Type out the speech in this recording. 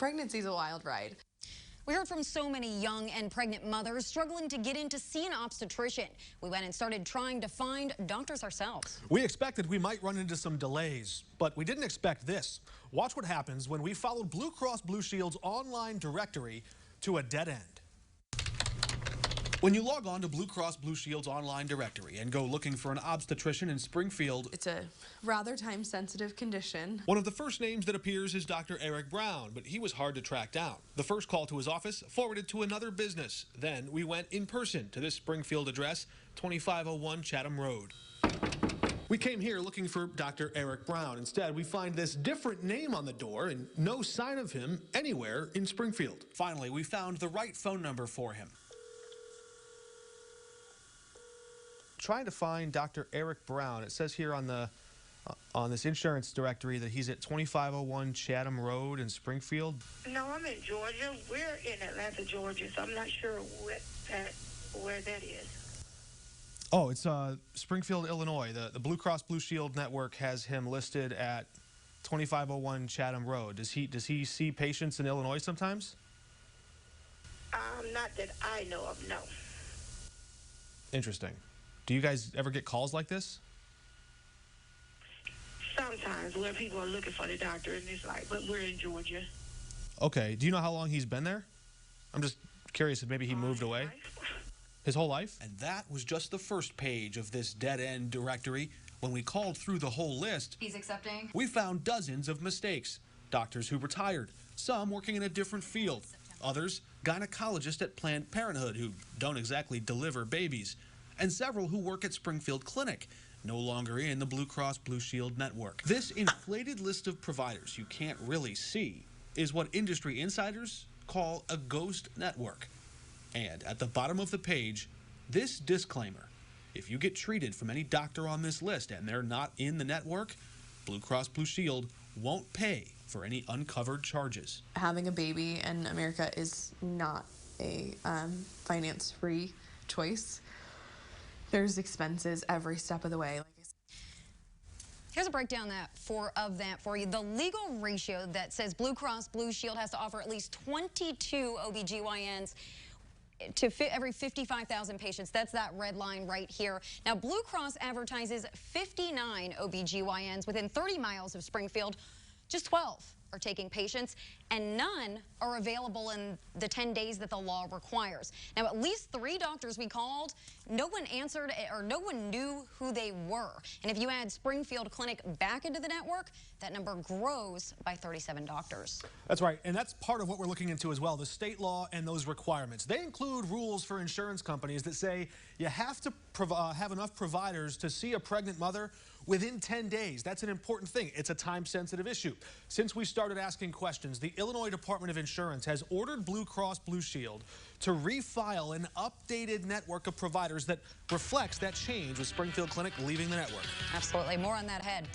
Pregnancy's a wild ride. We heard from so many young and pregnant mothers struggling to get in to see an obstetrician. We went and started trying to find doctors ourselves. We expected we might run into some delays, but we didn't expect this. Watch what happens when we followed Blue Cross Blue Shield's online directory to a dead end. When you log on to Blue Cross Blue Shield's online directory and go looking for an obstetrician in Springfield, It's a rather time-sensitive condition. one of the first names that appears is Dr. Eric Brown, but he was hard to track down. The first call to his office forwarded to another business. Then we went in person to this Springfield address, 2501 Chatham Road. We came here looking for Dr. Eric Brown. Instead, we find this different name on the door and no sign of him anywhere in Springfield. Finally, we found the right phone number for him. Trying to find Dr. Eric Brown. It says here on this insurance directory that he's at 2501 Chatham Road in Springfield. No, I'm in Georgia. We're in Atlanta, Georgia, so I'm not sure where that is. Oh, it's Springfield, Illinois. The Blue Cross Blue Shield network has him listed at 2501 Chatham Road. Does he see patients in Illinois sometimes? Not that I know of, no. Interesting. Do you guys ever get calls like this? Sometimes where people are looking for the doctor, and it's like, but we're in Georgia. Okay. Do you know how long he's been there? I'm just curious if maybe he moved away. His whole life? And that was just the first page of this dead-end directory. When we called through the whole list, He's accepting. we found dozens of mistakes. Doctors who retired, some working in a different field, others gynecologists at Planned Parenthood who don't exactly deliver babies, and several who work at Springfield Clinic, no longer in the Blue Cross Blue Shield network. This inflated list of providers you can't really see is what industry insiders call a ghost network. And at the bottom of the page, this disclaimer: if you get treated from any doctor on this list and they're not in the network, Blue Cross Blue Shield won't pay for any uncovered charges. Having a baby in America is not a finance-free choice. There's expenses every step of the way. Here's a breakdown of that for you. The legal ratio that says Blue Cross Blue Shield has to offer at least 22 OBGYNs to every 55,000 patients. That's that red line right here. Now, Blue Cross advertises 59 OBGYNs within 30 miles of Springfield. Just 12 are taking patients, and none are available in the 10 days that the law requires. Now, at least 3 doctors we called, no one answered or no one knew who they were. And if you add Springfield Clinic back into the network, that number grows by 37 doctors. That's right, and that's part of what we're looking into as well, the state law and those requirements. They include rules for insurance companies that say you have to have enough providers to see a pregnant mother within 10 days. That's an important thing. It's a time-sensitive issue. Since we started asking questions, the Illinois Department of Insurance has ordered Blue Cross Blue Shield to refile an updated network of providers that reflects that change with Springfield Clinic leaving the network. Absolutely. More on that ahead.